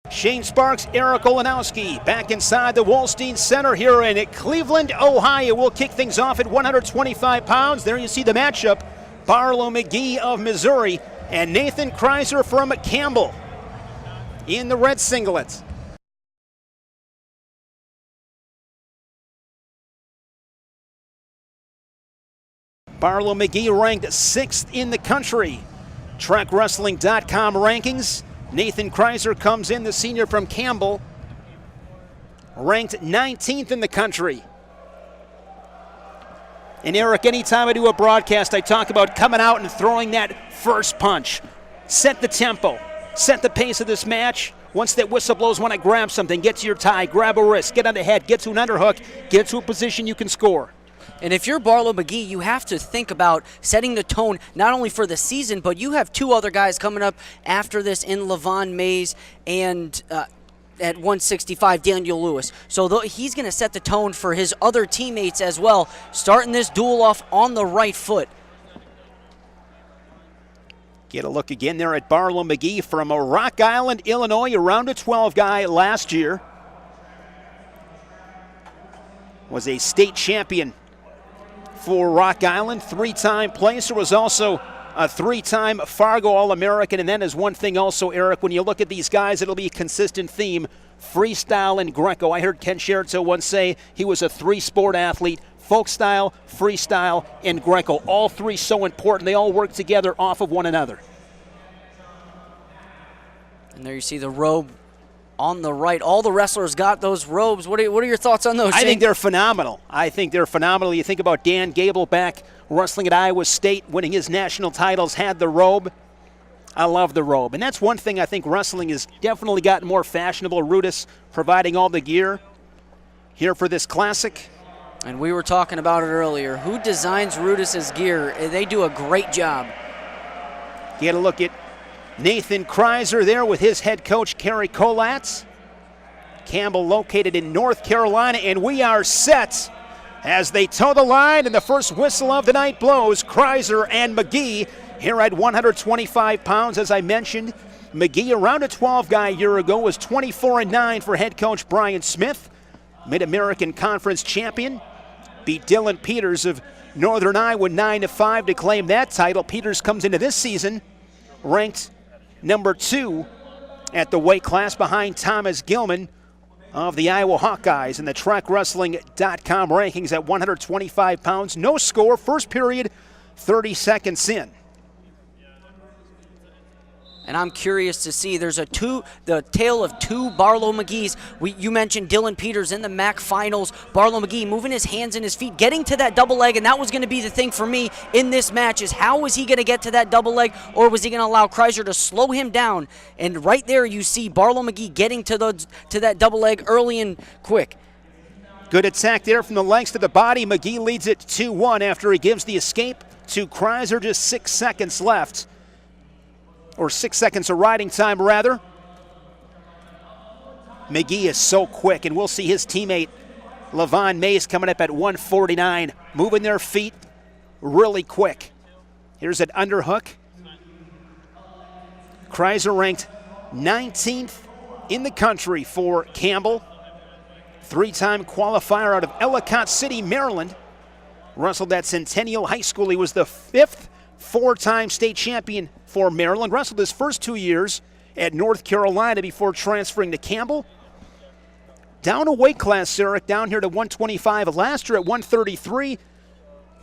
Shane Sparks, Eric Olenowski back inside the Wolstein Center here in Cleveland, Ohio. We'll kick things off at 125 pounds. There you see the matchup. Barlow McGhee of Missouri and Nathan Kraisser from Campbell in the red singlets. Barlow McGhee ranked 6th in the country. TrackWrestling.com rankings. Nathan Kraisser comes in, the senior from Campbell, ranked 19th in the country. And Eric, anytime I do a broadcast, I talk about coming out and throwing that first punch. Set the tempo, set the pace of this match. Once that whistle blows, want to grab something, get to your tie, grab a wrist, get on the head, get to an underhook, get to a position you can score. And if you're Barlow McGhee, you have to think about setting the tone not only for the season, but you have two other guys coming up after this in Levon Mays and at 165, Daniel Lewis. So he's going to set the tone for his other teammates as well, starting this duel off on the right foot. Get a look again there at Barlow McGhee from Rock Island, Illinois, a round of 12 guy last year. Was a state champion for Rock Island, 3-time placer, was also a 3-time Fargo All-American. And then is one thing also, Eric, when you look at these guys, it'll be a consistent theme, freestyle and Greco. I heard Ken Scherzo once say he was a 3-sport athlete, folk style, freestyle, and Greco. All three so important. They all work together off of one another. And there you see the robe on the right. All the wrestlers got those robes. What are your thoughts on those, Shane? I think they're phenomenal. You think about Dan Gable back wrestling at Iowa State, winning his national titles, had the robe. I love the robe. And that's one thing I think wrestling has definitely gotten more fashionable. Rudis providing all the gear here for this classic. And we were talking about it earlier. Who designs Rudis's gear? They do a great job. Get a look at Nathan Kraisser there with his head coach, Kerry Kolatz. Campbell located in North Carolina, and we are set as they toe the line, and the first whistle of the night blows. Kraisser and McGhee here at 125 pounds. As I mentioned, McGhee, around a 12 guy a year ago, was 24-9 for head coach Brian Smith. Mid-American Conference champion. Beat Dylan Peters of Northern Iowa 9-5 to claim that title. Peters comes into this season ranked number 2 at the weight class behind Thomas Gilman of the Iowa Hawkeyes in the TrackWrestling.com rankings at 125 pounds. No score, first period, 30 seconds in. And I'm curious to see, there's the tale of two Barlow McGees. You mentioned Dylan Peters in the MAC finals. Barlow McGhee moving his hands and his feet, getting to that double leg, and that was going to be the thing for me in this match, is how was he going to get to that double leg, or was he going to allow Kraisser to slow him down? And right there you see Barlow McGhee getting to that double leg early and quick. Good attack there from the legs to the body. McGhee leads it 2-1 after he gives the escape to Kraisser. Just 6 seconds left. Or 6 seconds of riding time, rather. McGhee is so quick, and we'll see his teammate Levon Mays coming up at 149, moving their feet really quick. Here's an underhook. Kraisser ranked 19th in the country for Campbell. 3-time qualifier out of Ellicott City, Maryland. Wrestled at Centennial High School. He was the 5th 4-time state champion for Maryland. Wrestled his first 2 years at North Carolina before transferring to Campbell. Down a weight class, Eric, down here to 125. Last year at 133.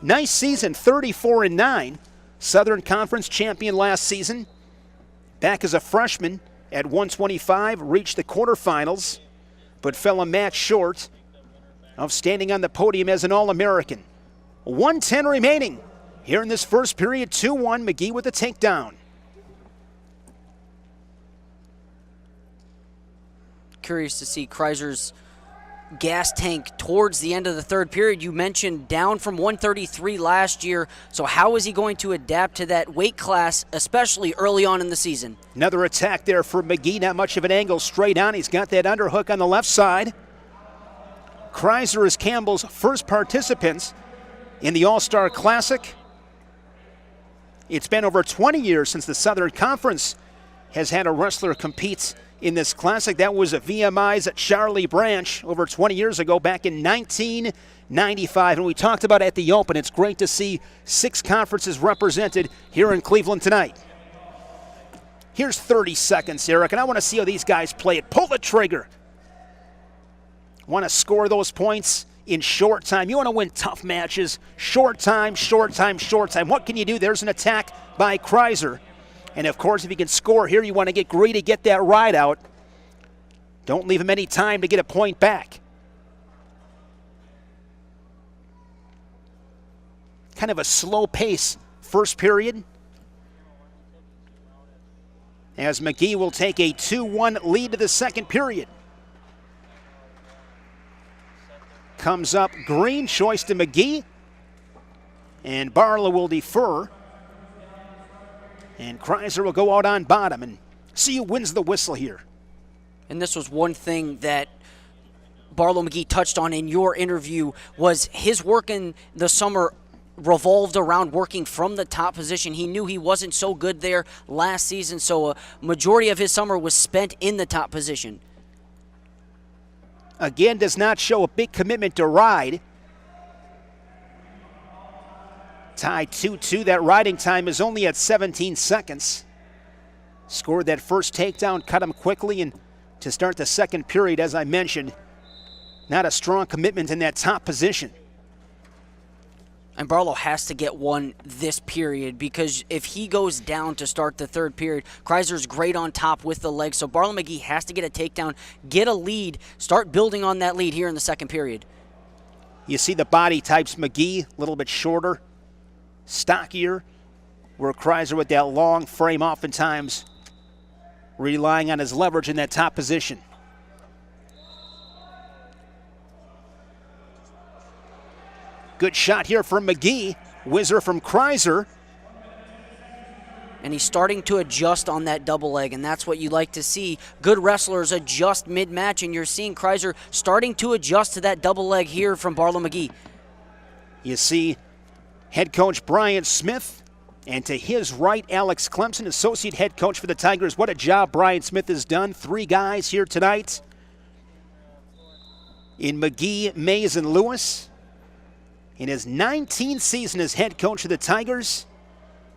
Nice season, 34-9. Southern Conference champion last season. Back as a freshman at 125, reached the quarterfinals, but fell a match short of standing on the podium as an All-American. 1:10 remaining. Here in this first period, 2-1, McGhee with a takedown. Curious to see Kraisser's gas tank towards the end of the third period. You mentioned down from 133 last year, so how is he going to adapt to that weight class, especially early on in the season? Another attack there for McGhee, not much of an angle, straight on. He's got that underhook on the left side. Kraisser is Campbell's first participants in the All-Star Classic. It's been over 20 years since the Southern Conference has had a wrestler compete in this classic. That was VMI's Charlie Branch over 20 years ago, back in 1995. And we talked about it at the Open. It's great to see 6 conferences represented here in Cleveland tonight. Here's 30 seconds, Eric, and I want to see how these guys play it. Pull the trigger. Want to score those points in short time. You want to win tough matches. Short time, short time, short time. What can you do? There's an attack by Kraisser. And, of course, if you can score here, you want to get greedy, get that ride out. Don't leave him any time to get a point back. Kind of a slow pace first period, as McGhee will take a 2-1 lead to the second period. Comes up green, choice to McGhee, and Barlow will defer. And Kraisser will go out on bottom, and see who wins the whistle here. And this was one thing that Barlow McGhee touched on in your interview, was his work in the summer revolved around working from the top position. He knew he wasn't so good there last season, so a majority of his summer was spent in the top position. Again, does not show a big commitment to ride. Tied 2-2. That riding time is only at 17 seconds. Scored that first takedown, cut him quickly, and to start the second period, as I mentioned, not a strong commitment in that top position. And Barlow has to get one this period, because if he goes down to start the third period, Kraisser's great on top with the legs. So Barlow McGhee has to get a takedown, get a lead, start building on that lead here in the second period. You see the body types. McGhee, a little bit shorter, stockier, where Kraisser with that long frame, oftentimes relying on his leverage in that top position. Good shot here from McGhee. Whizzer from Kraisser. And he's starting to adjust on that double leg, and that's what you like to see. Good wrestlers adjust mid-match, and you're seeing Kraisser starting to adjust to that double leg here from Barlow McGhee. You see head coach Brian Smith, and to his right, Alex Clemson, associate head coach for the Tigers. What a job Brian Smith has done. 3 guys here tonight in McGhee, Mays, and Lewis. In his 19th season as head coach of the Tigers,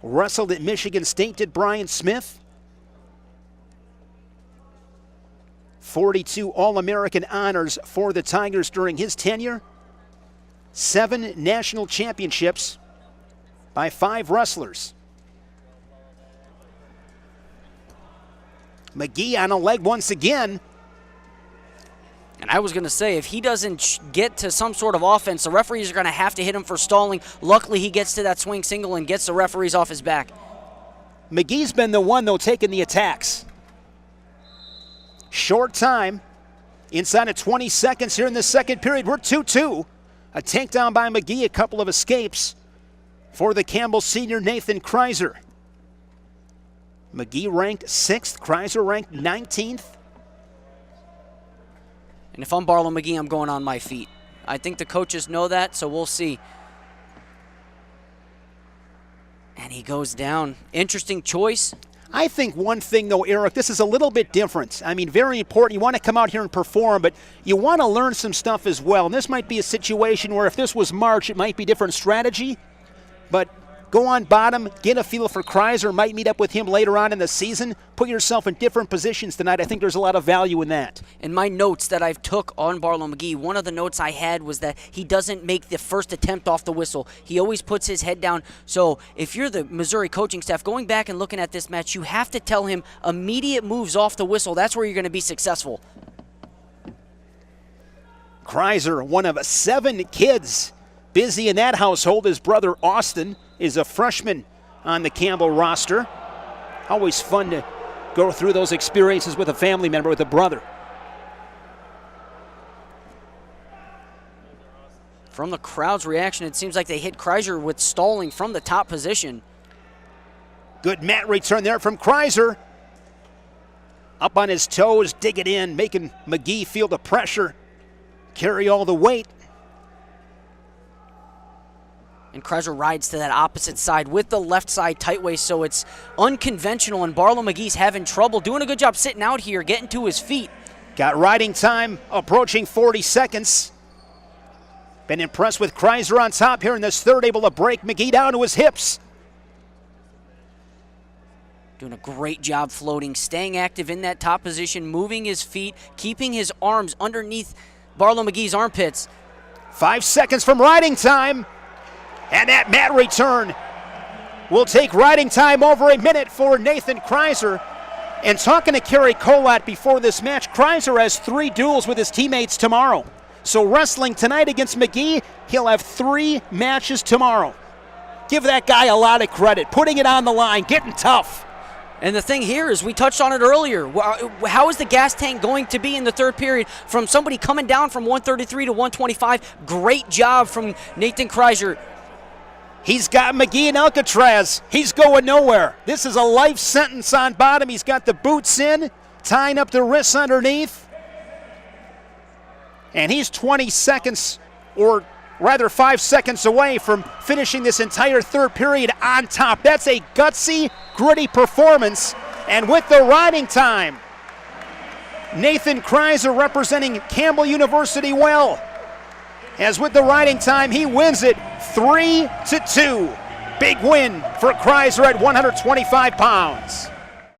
wrestled at Michigan State, did Brian Smith. 42 All-American honors for the Tigers during his tenure. 7 national championships by 5 wrestlers. McGhee on a leg once again. And I was going to say, if he doesn't get to some sort of offense, the referees are going to have to hit him for stalling. Luckily, he gets to that swing single and gets the referees off his back. McGee's been the one, though, taking the attacks. Short time, inside of 20 seconds here in the second period. We're 2-2. A takedown by McGhee, a couple of escapes for the Campbell senior Nathan Kraisser. McGhee ranked 6th, Kraisser ranked 19th. And if I'm Barlow McGhee, I'm going on my feet. I think the coaches know that, so we'll see. And he goes down. Interesting choice. I think one thing, though, Eric, this is a little bit different. I mean, very important. You want to come out here and perform, but you want to learn some stuff as well. And this might be a situation where if this was March, it might be different strategy. But go on bottom, get a feel for Kraisser, might meet up with him later on in the season. Put yourself in different positions tonight. I think there's a lot of value in that. In my notes that I've took on Barlow McGhee, one of the notes I had was that he doesn't make the first attempt off the whistle. He always puts his head down. So if you're the Missouri coaching staff, going back and looking at this match, you have to tell him immediate moves off the whistle. That's where you're going to be successful. Kraisser, one of 7 kids. Busy in that household. His brother Austin is a freshman on the Campbell roster. Always fun to go through those experiences with a family member, with a brother. From the crowd's reaction, it seems like they hit Kraisser with stalling from the top position. Good mat return there from Kraisser. Up on his toes, dig it in, making McGhee feel the pressure, carry all the weight. And Kraisser rides to that opposite side with the left side tight waist, so it's unconventional, and Barlow McGhee's having trouble. Doing a good job sitting out here, getting to his feet. Got riding time approaching 40 seconds. Been impressed with Kraisser on top here in this third, able to break McGhee down to his hips. Doing a great job floating, staying active in that top position, moving his feet, keeping his arms underneath Barlow McGhee's armpits. 5 seconds from riding time. And that mat return will take riding time over a minute for Nathan Kraisser. And talking to Kerry Colat before this match, Kraisser has 3 duels with his teammates tomorrow. So wrestling tonight against McGhee, he'll have 3 matches tomorrow. Give that guy a lot of credit, putting it on the line, getting tough. And the thing here is, we touched on it earlier, how is the gas tank going to be in the third period from somebody coming down from 133 to 125? Great job from Nathan Kraisser. He's got McGhee in Alcatraz. He's going nowhere. This is a life sentence on bottom. He's got the boots in, tying up the wrists underneath. And he's 20 seconds, or rather 5 seconds away from finishing this entire third period on top. That's a gutsy, gritty performance. And with the riding time, Nathan Kraisser representing Campbell University well. As with the riding time, he wins it 3-2. Big win for Kraisser at 125 pounds.